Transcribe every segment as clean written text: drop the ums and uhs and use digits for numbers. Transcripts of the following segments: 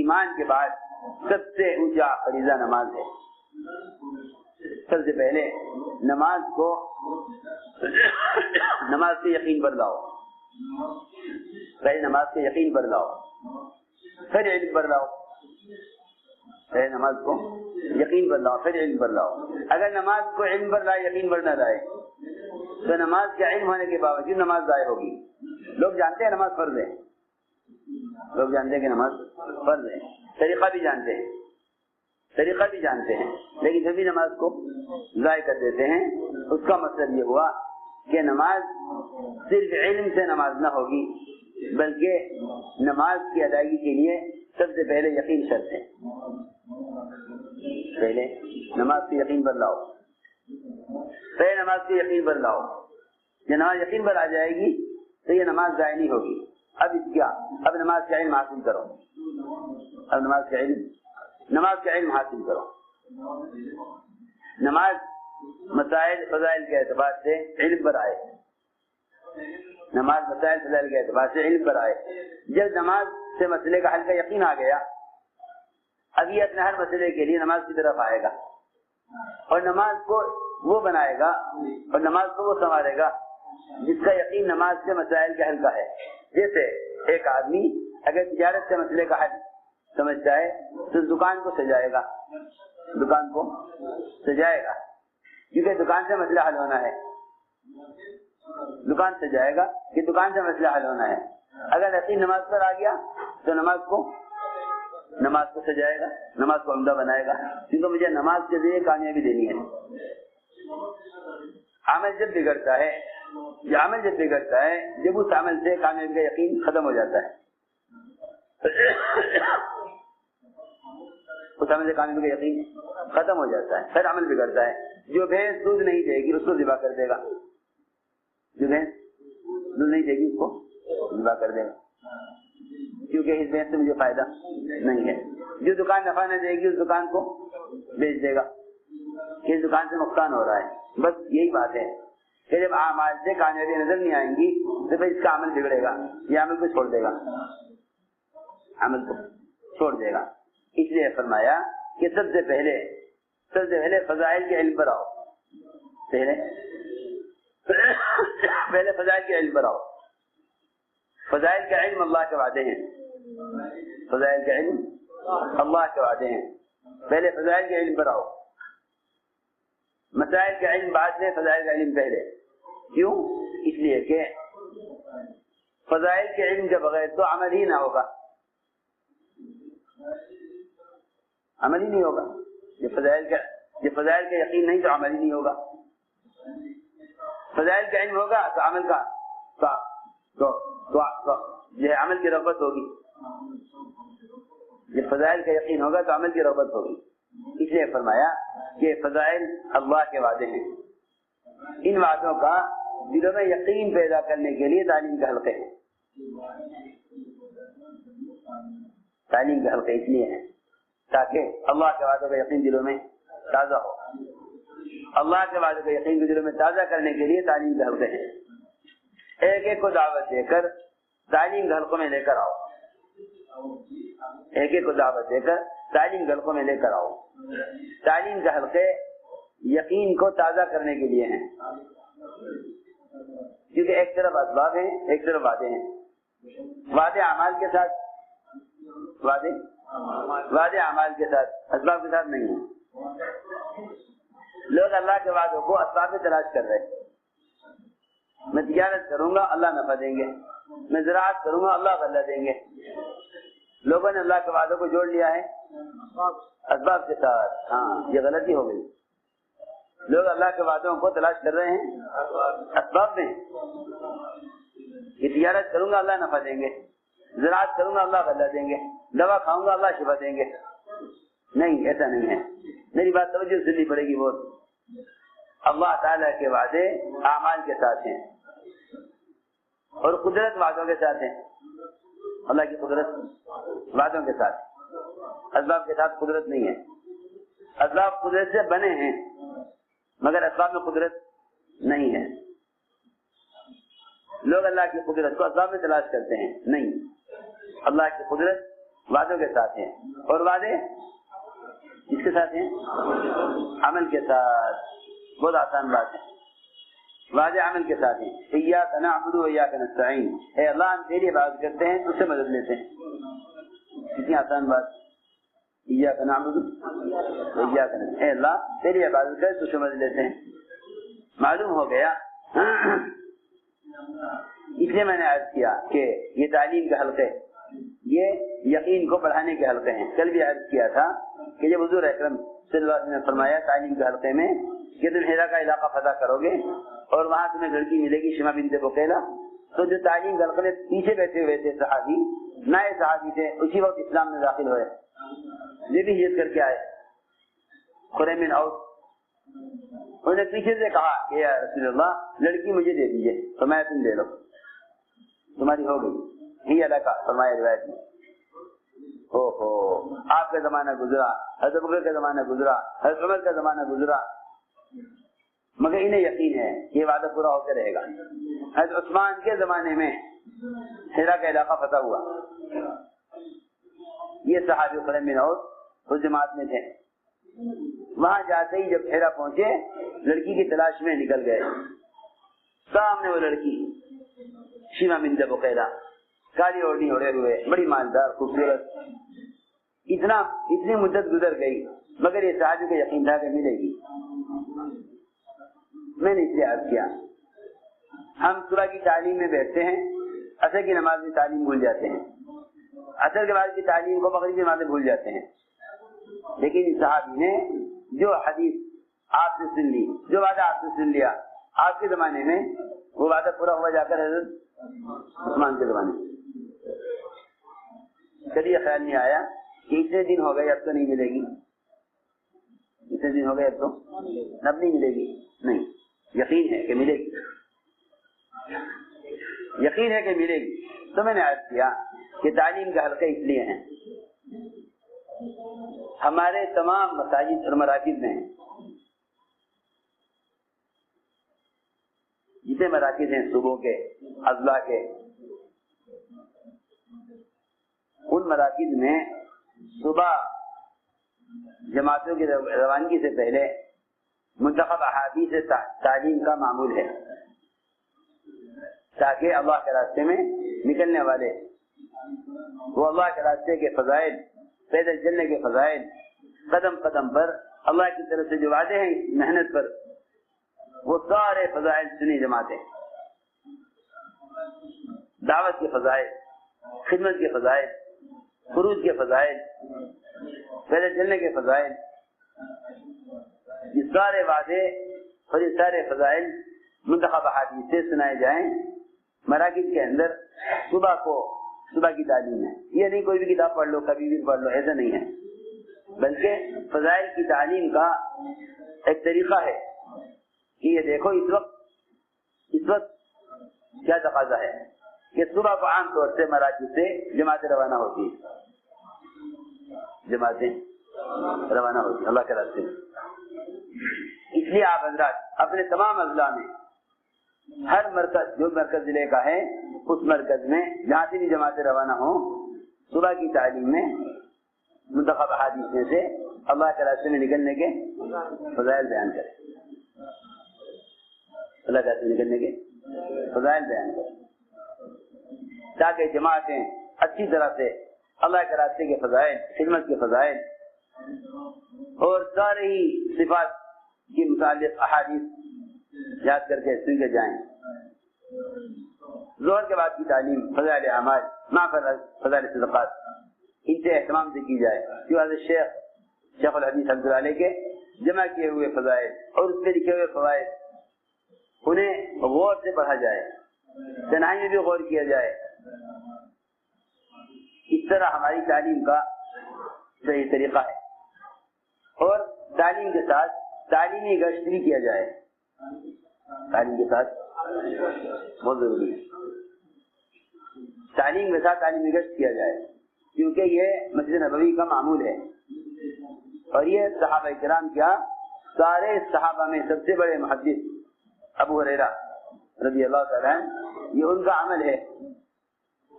ایمان کے بعد سب سے اونچا فریضہ نماز ہے. سب سے پہلے نماز سے یقین پر لاؤ. پہلے نماز سے یقین پر لاؤ، پھر علم پر لاؤ. پہلے نماز کو یقین پر لاؤ، پھر علم پر لاؤ. اگر نماز کو علم پر لائے یقین پر نہ لائے تو نماز کا علم ہونے کے باوجود نماز ضائع ہوگی. لوگ جانتے ہیں نماز فرض ہے، لوگ جانتے ہیں کہ نماز فرض ہے، طریقہ بھی جانتے ہیں، لیکن جب بھی نماز کو ضائع کر دیتے ہیں اس کا مطلب یہ ہوا کہ نماز صرف علم سے نماز نہ ہوگی، بلکہ نماز کی ادائیگی کے لیے سب سے پہلے یقین شرط ہے. پہلے نماز کی یقین پر لاؤ، پہلے نماز کی یقین پر لاؤ. جب نماز یقین پر آ جائے گی تو یہ نماز ضائع نہیں ہوگی. اب نماز کا علم حاصل کرو. اب نماز کا علم حاصل کرو. نماز مسائل فضائل کے اعتبار سے علم پر آئے. نماز مسائل فضائل کے اعتبار سے علم پر آئے. جب نماز سے مسئلے کا حل کا یقین آ گیا، اب یہ اپنے ہر مسئلے کے لیے نماز کی طرف آئے گا اور نماز کو وہ بنائے گا اور نماز کو وہ سنوارے گا جس کا یقین نماز سے مسائل کے حل کا ہے. جیسے ایک آدمی اگر تجارت سے مسئلے کا حل سمجھتا ہے تو دکان کو سجائے گا، کیونکہ دکان سے مسئلہ حل ہونا ہے. دکان سجائے گا کہ دکان سے مسئلہ حل ہونا ہے. اگر یقین نماز پر آ گیا تو نماز کو سجائے گا، نماز کو عمدہ بنائے گا، کیونکہ مجھے نماز کے ذریعے کامیابی دینی ہے. عمل جب بگڑتا ہے جب اس عمل سے کامیابی کا یقین ختم ہو جاتا ہے، اس عمل سے کامیابی کا یقین ختم ہو جاتا ہے، پھر عمل بگڑتا ہے. جو بھینس دودھ نہیں دے گی اس کو ذبح کر دے گا، جو بھینس دودھ نہیں دے گی اس کو ذبح کر دے گا، کیونکہ اس بھینس سے مجھے فائدہ نہیں ہے. جو دکان نفع نہ دے گی اس دکان کو بیچ دے گا کہ اس دکان سے نقصان ہو رہا ہے. بس یہی بات ہے کہ جب اعمال سے کامیابی نظر نہیں آئیں گی تو پھر اس کا عمل بگڑے گا، یہ عمل کو چھوڑ دے گا، اس لیے فرمایا کہ سب سے پہلے فضائل کے علم پر آؤ. پہلے فضائل کے علم پر آؤ. فضائل کا علم اللہ کے وعدے ہیں، پہلے فضائل کے علم پر آؤ. مسائل کا علم بعد میں، فضائل کا علم پہلے. کیوں؟ اس لیے کہ فضائل کے علم کے بغیر تو عمل ہی نہ ہوگا، عمل ہی نہیں ہوگا. یہ فضائل کا یقین نہیں تو عمل ہی نہیں ہوگا. فضائل کا علم ہوگا تو عمل یہ عمل کی رغبت ہوگی. جب فضائل کا یقین ہوگا تو عمل کی رغبت ہوگی. اس لیے فرمایا کہ فضائل اللہ کے وعدے ہیں. ان وعدوں کا دلوں میں یقین پیدا کرنے کے لیے تعلیم کے حلقے ہیں. تعلیم کے حلقے اس لیے ہیں تاکہ اللہ کے وعدوں کا یقین دلوں میں تازہ ہو. اللہ کے وعدوں کا یقین دلوں میں تازہ کرنے کے لیے تعلیم کے حلقے ہیں. ایک ایک کو دعوت دے کر تعلیم کے حلقوں میں لے کر آؤ. ایک ایک کو دعوت دے کر تعلیم کے حلقوں میں لے کر آؤ. تعلیم کے حلقے یقین کو تازہ کرنے کے لیے ہیں، کیونکہ ایک طرف اسباب ہیں، ایک طرف وعدے ہیں. وعدے اعمال کے ساتھ، وعدے اعمال کے ساتھ، اسباب کے ساتھ نہیں ہیں. لوگ اللہ کے وعدوں کو اسباب میں تلاش کر رہے ہیں. میں تجارت کروں گا اللہ نفع دیں گے، میں زراعت کروں گا اللہ غلہ دیں گے. لوگوں نے اللہ کے وعدوں کو جوڑ لیا ہے اسباب کے ساتھ. ہاں، یہ غلطی ہو گئی. لوگ اللہ کے وعدوں کو تلاش کر رہے ہیں اسباب میں. یہ تجارت کروں گا اللہ نفع دیں گے، زراعت کروں گا اللہ غلہ دیں گے، دوا کھاؤں گا اللہ شفا دیں گے. نہیں، ایسا نہیں ہے. میری بات توجہ سننی پڑے گی. وہ اللہ تعالیٰ کے وعدے اعمال کے ساتھ ہیں اور قدرت وعدوں کے ساتھ ہیں. اللہ کی قدرت وعدوں کے ساتھ، اسباب کے ساتھ قدرت نہیں ہے. اسباب قدرت سے بنے ہیں مگر اسباب میں قدرت نہیں ہے. لوگ اللہ کی قدرت کو اسباب میں تلاش کرتے ہیں. نہیں، اللہ کی قدرت وعدوں کے ساتھ ہیں، اور وعدے اس کے ساتھ ہیں عمل کے ساتھ. بہت آسان بات ہے، وعدے عمل کے ساتھ ہیں. ایاک نعبد و ایاک نستعین، اے اللہ ہم تیری عبادت کرتے ہیں، تجھ سے مدد لیتے ہیں. کتنی آسان بات. ایاک نعبد و ایاک نستعین، اے اللہ تیری عبادت کرتے تجھ سے مدد لیتے ہیں. معلوم ہو گیا. اس لیے میں نے عرض کیا کہ یہ تعلیم کے حلقے، یہ یقین کو بڑھانے کے حلقے ہیں. کل بھی عرض کیا تھا کہ جب حضور اکرم صلی اللہ علیہ وسلم نے فرمایا تعلیم کے حلقے میں کہ تم حرا کا علاقہ فتح کرو گے اور وہاں تمہیں لڑکی ملے گی شما بنت بقیلہ، تو جو تعلیم کے حلقے میں پیچھے بیٹھے ہوئے تھے صحابی، نئے صحابی تھے، اسی وقت اسلام میں داخل ہوئے. یہ بھی ہجرت کر کے آئے. خریم بن اوس، انہوں نے پیچھے سے کہا کہ یا رسول اللہ لڑکی مجھے دے دیجیے، تو میں تم دے لو، تمہاری ہو گئی. ہی علاقہ فرمایا روایت میں. آپ کا زمانہ گزرا، حضرت بکر کا زمانہ گزرا، حضرت عمر کا زمانہ گزرا، مگر انہیں یقین ہے کہ یہ وعدہ پورا ہو کے رہے گا. حضرت عثمان کے زمانے میں حرا کا علاقہ فتح ہوا. یہ صحابی خریم بن اوس اس جماعت میں تھے. وہاں جاتے ہی جب حرا پہنچے، لڑکی کی تلاش میں نکل گئے. سامنے وہ لڑکی شیما بنت بقیلہ، کالی اوڑھنی اوڑھے ہوئے، بڑی مالدار خوبصورت. اتنی مدت گزر گئی مگر یہ صحابی کو یقین تھا کہ ملے گی. میں نے اس لیے عرض کیا، ہم صبح کی تعلیم میں بیٹھتے ہیں، عصر کی نماز کی تعلیم بھول جاتے ہیں، عصر کے بعد کی تعلیم کو مغرب کی نماز بھول جاتے ہیں. لیکن اس صحابی نے جو حدیث آپ سے سن لی، جو وعدہ آپ سے سن لیا، آپ کے زمانے میں وہ وعدہ پورا ہوا جا کر حضرت عثمان کے زمانے میں. کبھی یہ خیال نہیں آیا کہ اتنے دن ہو گئے اب تو نہیں ملے گی، اتنے دن ہو گئے اب تو اب نہیں ملے گی. نہیں، یقین ہے کہ ملے گی، یقین ہے کہ ملے گی. تو میں نے عرض کیا کہ تعلیم کے حلقے اس لیے ہیں، ہمارے تمام مساجد اور مراکز میں جتنے مراکز ہیں صوبوں کے، اضلاع کے، ان مراکز میں صبح جماعتوں کی روانگی سے پہلے منتخب احادیث تعلیم کا معمول ہے، تاکہ اللہ کے راستے میں نکلنے والے وہ اللہ کے راستے کے فضائل، پیدل چلنے کے فضائل، قدم قدم پر اللہ کی طرف سے جو وعدے ہیں محنت پر، وہ سارے فضائل سنی جماعتیں، دعوت کے فضائل، خدمت کے فضائل، خروج کے فضائل، پیدل چلنے کے فضائل، یہ سارے وعدے اور یہ سارے فضائل منتخب احادیث سے سنائے جائیں. مراکز کے اندر صبح کو صبح کی تعلیم ہے. یہ نہیں کوئی بھی کتاب پڑھ لو کبھی بھی پڑھ لو، ایسا نہیں ہے، بلکہ فضائل کی تعلیم کا ایک طریقہ ہے کہ یہ دیکھو اس وقت کیا تقاضا ہے کہ صبح کو عام طور سے مراکز سے جماعتیں روانہ ہوتی ہیں، جماعتیں روانہ ہوتی ہیں اللہ کے راستے میں. اس لیے آپ حضرات اپنے تمام اضلاع میں ہر مرکز، جو مرکز ضلع کا ہے اس مرکز میں جہاں سے بھی جماعتیں روانہ ہوں، صبح کی تعلیم میں منتخب احادیث میں سے اللہ کے راستے میں نکلنے کے فضائل بیان کریں، اللہ کے راستے میں نکلنے کے فضائل بیان کریں، تاکہ جماعتیں اچھی طرح سے اللہ کے راستے کے فضائل، خدمت کے فضائل اور سارے ہی صفات کی متعلق احادیث یاد کر کے سن کے جائیں. ظہر کے بعد کی تعلیم فضائل اعمال، فضائل صدقات، ان سے اہتمام سے کی جائے. جو حضرت شیخ الحدیث حمد اللہ علیہ کے جمع کیے ہوئے فضائل اور اس میں لکھے ہوئے فوائد، انہیں غور سے پڑھا جائے، تنہائی میں بھی غور کیا جائے. اس طرح ہماری تعلیم کا صحیح طریقہ ہے. اور تعلیم کے ساتھ تعلیمی گشت بھی کیا جائے، تعلیم کے ساتھ بہت ضروری ہے، تعلیم کے ساتھ تعلیمی گشت کیا جائے، کیونکہ یہ مسجد نبوی کا معمول ہے. اور یہ صحابہ کرام کیا، سارے صحابہ میں سب سے بڑے محدث ابو ہریرہ رضی اللہ تعالیٰ عنہ، یہ ان کا عمل ہے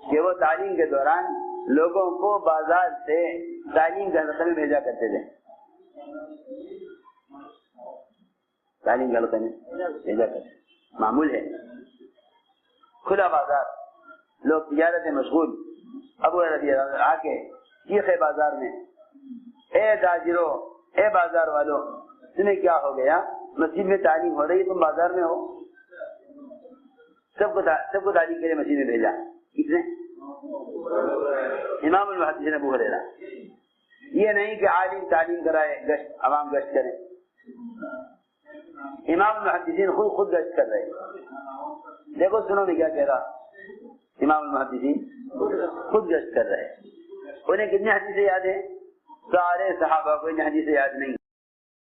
کہ وہ تعلیم کے دوران لوگوں کو بازار سے تعلیم کے حلقے میں بھیجا کرتے تھے، تعلیم کے حلقے میں بھیجا کرتے، معمول ہے کھلا بازار، لوگ تجارت میں مشغول، ابو رضی اللہ عنہ آ کے چیخے بازار میں، اے تاجروں، اے بازار والوں، تمہیں کیا ہو گیا؟ مسجد میں تعلیم ہو رہی ہے، تم بازار میں ہو؟ سب کو تعلیم کے لیے مسجد میں بھیجا، کس نے؟ امام المحدثین ابو ہریرہ۔ یہ نہیں کہ عالم تعلیم کرائے، گشت عوام گشت کریں، امام المحدثین خود گشت کر رہے۔ دیکھو سنو میں کیا کہہ رہا، امام المحدثین خود گشت کر رہے، انہیں کتنی حدیثیں یاد ہیں؟ سارے صحابہ کو ان حدیثیں یاد نہیں،